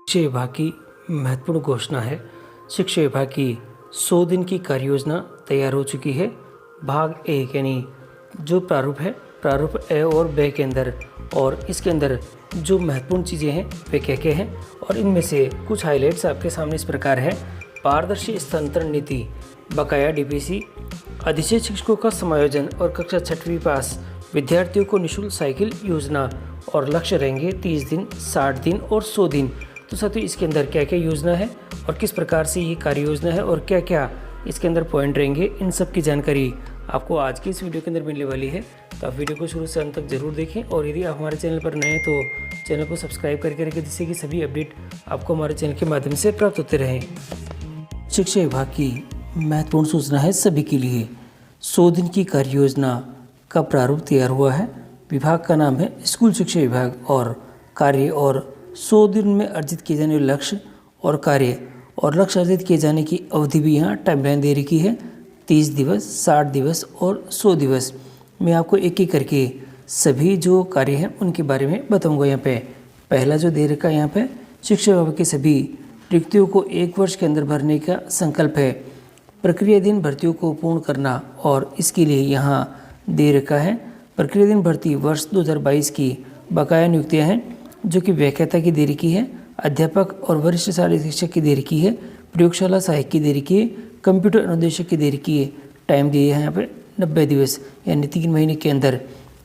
शिक्षा विभाग की महत्वपूर्ण घोषणा है। शिक्षा विभाग की 100 दिन की कार्य योजना तैयार हो चुकी है। भाग 1 यानी जो प्रारूप है, प्रारूप ए और बे के अंदर, और इसके अंदर जो महत्वपूर्ण चीज़ें हैं वे क्या क्या हैं, और इनमें से कुछ हाइलाइट्स आपके सामने इस प्रकार है। पारदर्शी स्थानांतरण नीति, बकाया डीपीसी, अधिशेष शिक्षकों का समायोजन और कक्षा 6वीं पास विद्यार्थियों को निःशुल्क साइकिल योजना, और लक्ष्य रहेंगे 30 दिन, 60 दिन और 100 दिन। तो साथियों, इसके अंदर क्या क्या योजना है और किस प्रकार से ये कार्य योजना है और क्या क्या इसके अंदर पॉइंट रहेंगे, इन सब की जानकारी आपको आज की इस वीडियो के अंदर मिलने वाली है। तो आप वीडियो को शुरू से अंत तक जरूर देखें, और यदि आप हमारे चैनल पर नए हैं तो चैनल को सब्सक्राइब करके रखें, जिससे कि सभी अपडेट आपको हमारे चैनल के माध्यम से प्राप्त होते रहें। शिक्षा विभाग की महत्वपूर्ण सूचना है सभी के लिए। 100 दिन की कार्य योजना का प्रारूप तैयार हुआ है। विभाग का नाम है स्कूल शिक्षा विभाग, और कार्य और 100 दिन में अर्जित किए जाने वाले लक्ष्य और कार्य और लक्ष्य अर्जित किए जाने की अवधि भी यहाँ टाइमलाइन दे रखी है। 30 दिवस, 60 दिवस और 100 दिवस। मैं आपको एक एक करके सभी जो कार्य हैं उनके बारे में बताऊंगा। यहाँ पे पहला जो दे रखा है, यहाँ पे शिक्षा विभाग की सभी रिक्तियों को 1 वर्ष के अंदर भरने का संकल्प है। प्रक्रियाधीन भर्तियों को पूर्ण करना, और इसके लिए यहाँ दे रखा है प्रक्रियाधीन भर्ती वर्ष 2022 की बकाया नियुक्तियाँ हैं, जो कि व्याख्याता की दे रखी है, अध्यापक और वरिष्ठ शारीरिक शिक्षक की दे रखी है, प्रयोगशाला सहायक की दे रखी है, कंप्यूटर अनुदेशक की दे रखी है। टाइम दिए है यहाँ पे 90 दिवस, यानी 3 महीने के अंदर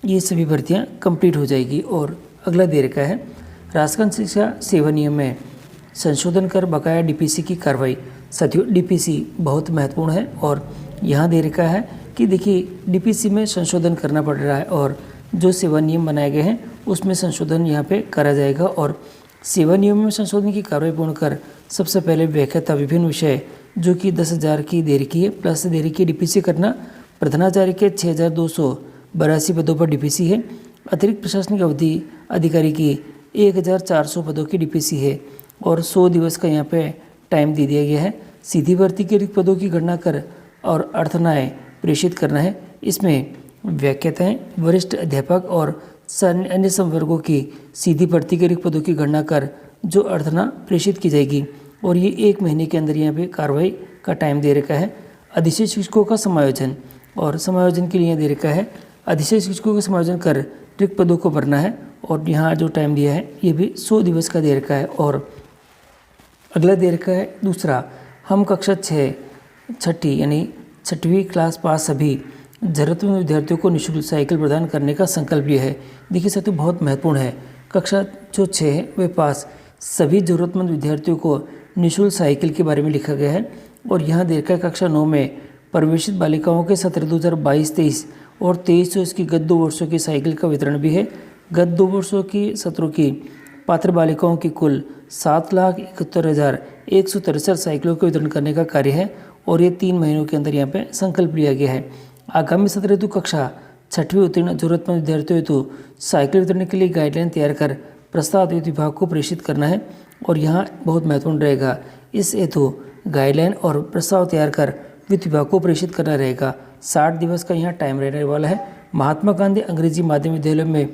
ये सभी भर्तियाँ कंप्लीट हो जाएगी। और अगला दे रखा है राजस्थान शिक्षा सेवा नियम में संशोधन कर बकाया डीपीसी की कार्रवाई। साथियों, डीपीसी बहुत महत्वपूर्ण है, और यहाँ दे रखा है कि देखिए डीपीसी में संशोधन करना पड़ रहा है, और जो सेवा नियम बनाए गए हैं उसमें संशोधन यहाँ पे करा जाएगा। और सेवा नियम में संशोधन की कार्रवाई पूर्ण कर सबसे पहले व्याख्याता विभिन्न विषय जो कि 10,000 की दे रखी है प्लस दे रखी है डीपीसी करना। प्रधानाचार्य के 6,282 पदों पर डीपीसी है। अतिरिक्त प्रशासनिक अवधि अधिकारी की 1,400 पदों की डीपीसी है, और 100 दिवस का यहाँ पे टाइम दे दिया गया है। सीधी भर्ती के रिक्त पदों की गणना कर और अर्थनाएँ प्रेषित करना है। इसमें व्याख्याताएँ, वरिष्ठ अध्यापक और अन्य संवर्गों की सीधी भर्ती के रिक्त पदों की गणना कर जो अर्थना प्रेषित की जाएगी, और ये 1 महीने के अंदर यहाँ पे कार्रवाई का टाइम दे रखा है। अधिशेष शिक्षकों का समायोजन, और समायोजन के लिए दे रखा है अधिशेष शिक्षकों का समायोजन कर रिक्त पदों को भरना है, और यहाँ जो टाइम दिया है ये भी 100 दिवस का दे रखा है। और अगला दे रखा है दूसरा, हम कक्षा 6ठी यानी 6वीं क्लास पास सभी जरूरतमंद विद्यार्थियों को निःशुल्क साइकिल प्रदान करने का संकल्प लिया है। देखिए साथियों, बहुत महत्वपूर्ण है। कक्षा जो 6 है वे पास सभी जरूरतमंद विद्यार्थियों को निःशुल्क साइकिल के बारे में लिखा गया है। और यहाँ दे रखा है कक्षा 9 में प्रवेशित बालिकाओं के सत्र 2022-23 और 23 की गत 2 वर्षों की साइकिल का वितरण भी है। गत 2 वर्षों की सत्रों की पात्र बालिकाओं की कुल 7,71,163 साइकिलों का वितरण करने का कार्य है, और ये 3 महीनों के अंदर यहाँ पे संकल्प लिया गया है। आगामी सत्र हेतु कक्षा 6वीं उत्तीर्ण जरूरतमंद विद्यार्थियों हेतु साइकिल वितरण के लिए गाइडलाइन तैयार कर प्रस्ताव वित्त विभाग को प्रेषित करना है। और यहाँ बहुत महत्वपूर्ण रहेगा, इस हेतु गाइडलाइन और प्रस्ताव तैयार कर वित्त विभाग को प्रेषित करना रहेगा। 60 दिवस का यहाँ टाइम रहने वाला है। महात्मा गांधी अंग्रेजी माध्यम विद्यालय में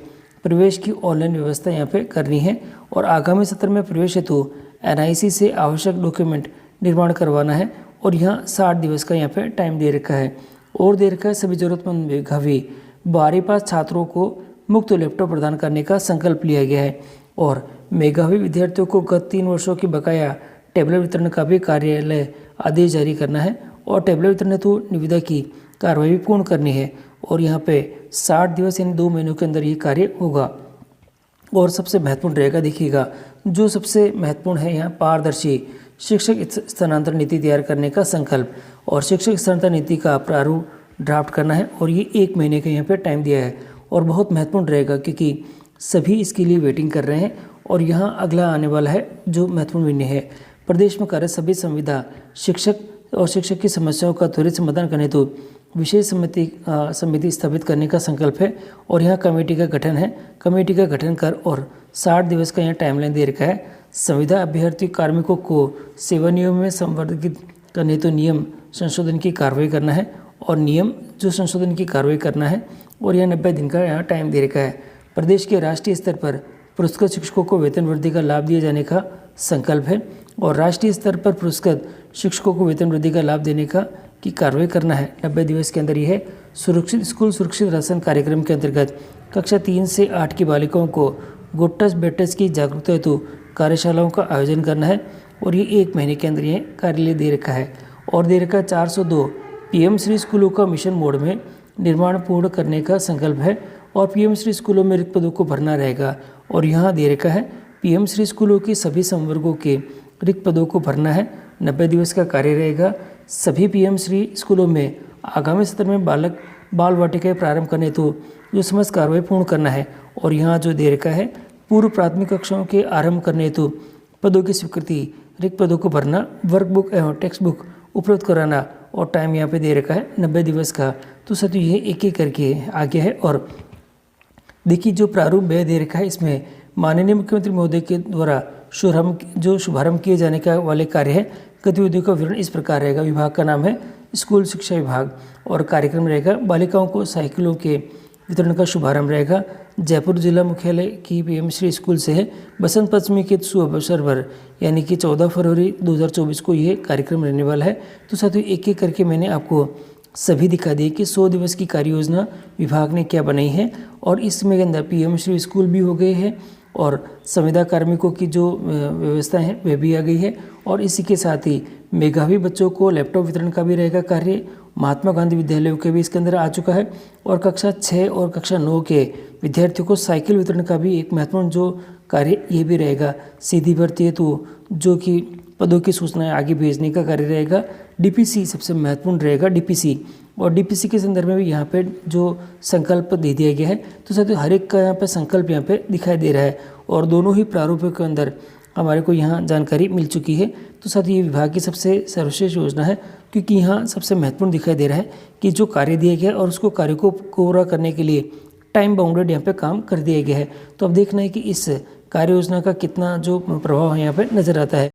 प्रवेश की ऑनलाइन व्यवस्था यहाँ पे करनी है, और आगामी सत्र में प्रवेश हेतु NIC से आवश्यक डॉक्यूमेंट निर्माण करवाना है। और यहाँ 60 दिवस का यहाँ पे टाइम दे रखा है। और दे रखा है सभी जरूरतमंद मेधावी 12वीं पास छात्रों को मुफ्त लैपटॉप प्रदान करने का संकल्प लिया गया है, और मेधावी विद्यार्थियों को गत 3 वर्षों की बकाया टैबलेट वितरण का भी कार्यालय आदेश जारी करना है, और टैबलेट वितरण हेतु निविदा की कार्रवाई भी पूर्ण करनी है। और यहाँ पे 60 दिवस यानी 2 महीनों के अंदर ये कार्य होगा। और सबसे महत्वपूर्ण रहेगा, देखिएगा जो सबसे महत्वपूर्ण है यहाँ पारदर्शी शिक्षक स्थानांतरण नीति तैयार करने का संकल्प, और शिक्षक स्थानांतरण नीति का प्रारूप ड्राफ्ट करना है, और ये 1 महीने का यहाँ पे टाइम दिया है। और बहुत महत्वपूर्ण रहेगा क्योंकि सभी इसके लिए वेटिंग कर रहे हैं। और यहाँ अगला आने वाला है जो महत्वपूर्ण निर्णय है, प्रदेश में कार्यरत सभी संविदा शिक्षक और शिक्षक की समस्याओं का त्वरित समाधान करने हेतु विशेष समिति स्थापित करने का संकल्प है। और यहाँ कमेटी का गठन है, कमेटी का गठन कर और 60 दिवस का यहाँ टाइमलाइन दे रखा है। संविदा अभ्यर्थी कार्मिकों को सेवा नियम में संवर्धित करने तो नियम संशोधन की कार्रवाई करना है, और नियम जो संशोधन की कार्रवाई करना है, और यह 90 दिन का यहाँ टाइम दे रखा है। प्रदेश के राष्ट्रीय स्तर पर पुरस्कृत शिक्षकों को वेतन वृद्धि का लाभ दिए जाने का संकल्प है। और राष्ट्रीय स्तर पर पुरस्कृत शिक्षकों को वेतन वृद्धि का लाभ देने की कार्रवाई करना है। 90 दिवस के अंदर यह सुरक्षित स्कूल सुरक्षित राशन कार्यक्रम के अंतर्गत कक्षा 3 से 8 की बालिकाओं को गुड टच बेड टच की जागरूकता हेतु कार्यशालाओं का आयोजन करना है। और ये 1 महीने के अंदर यह कार्यालय दे रखा है। और दे रखा 402 पीएम श्री स्कूलों का मिशन मोड में निर्माण पूर्ण करने का संकल्प है। और पीएम श्री स्कूलों में रिक्त पदों को भरना रहेगा। और यहाँ दे रखा है पीएम श्री स्कूलों के सभी संवर्गों के रिक्त पदों को भरना है। 90 दिवस का कार्य रहेगा। सभी पीएम श्री स्कूलों में आगामी सत्र में बाल वाटिकाएं प्रारंभ करने हेतु जो समस्त कार्रवाई पूर्ण करना है। और यहाँ जो दे रखा है पूर्व प्राथमिक कक्षाओं के आरंभ करने हेतु पदों की स्वीकृति, रिक्त पदों को भरना, वर्कबुक एवं टेक्स्ट बुक उपलब्ध कराना। और टाइम यहाँ पे दे रखा है 90 दिवस का। तो साथियों ये एक एक करके आगे है। और देखिए जो प्रारूप व्यय दे रखा है इसमें माननीय मुख्यमंत्री महोदय के द्वारा शुभारंभ किए जाने का वाले कार्य है। गतिविधियों का विवरण इस प्रकार रहेगा। विभाग का नाम है स्कूल शिक्षा विभाग। और कार्यक्रम रहेगा बालिकाओं को साइकिलों के वितरण का शुभारंभ रहेगा। जयपुर जिला मुख्यालय की पीएम श्री स्कूल से है। बसंत पंचमी के शुभ अवसर पर यानी कि 14 फरवरी 2024 को यह कार्यक्रम रहने वाला है। तो साथियों एक एक करके मैंने आपको सभी दिखा दिए कि 100 दिवस की कार्य योजना विभाग ने क्या बनाई है। और इसमें के अंदर पीएम श्री स्कूल भी हो गए हैं और संविदा कार्मिकों की जो व्यवस्था है वह भी आ गई है। और इसी के साथ ही मेधावी बच्चों को लैपटॉप वितरण का भी रहेगा कार्य। महात्मा गांधी विद्यालयों के भी इसके अंदर आ चुका है। और कक्षा 6 और कक्षा 9 के विद्यार्थियों को साइकिल वितरण का भी एक महत्वपूर्ण जो कार्य ये भी रहेगा। सीधी भर्ती हेतु जो कि पदों की सूचनाएं आगे भेजने का कार्य रहेगा। डीपीसी सबसे महत्वपूर्ण रहेगा डीपीसी। और डीपीसी के संदर्भ में भी यहाँ पे जो संकल्प दे दिया गया है। तो साथियों हर एक का यहाँ पे संकल्प यहाँ पे दिखाई दे रहा है। और दोनों ही प्रारूपों के अंदर हमारे को यहाँ जानकारी मिल चुकी है। तो साथियों ये विभाग की सबसे सर्वश्रेष्ठ योजना है क्योंकि यहाँ सबसे महत्वपूर्ण दिखाई दे रहा है कि जो कार्य दिया गया है और उसको कार्य को पूरा करने के लिए टाइम बाउंडेड यहाँ पे काम कर दिया गया है। तो अब देखना है कि इस कार्य योजना का कितना जो प्रभाव है यहाँ पे नजर आता है।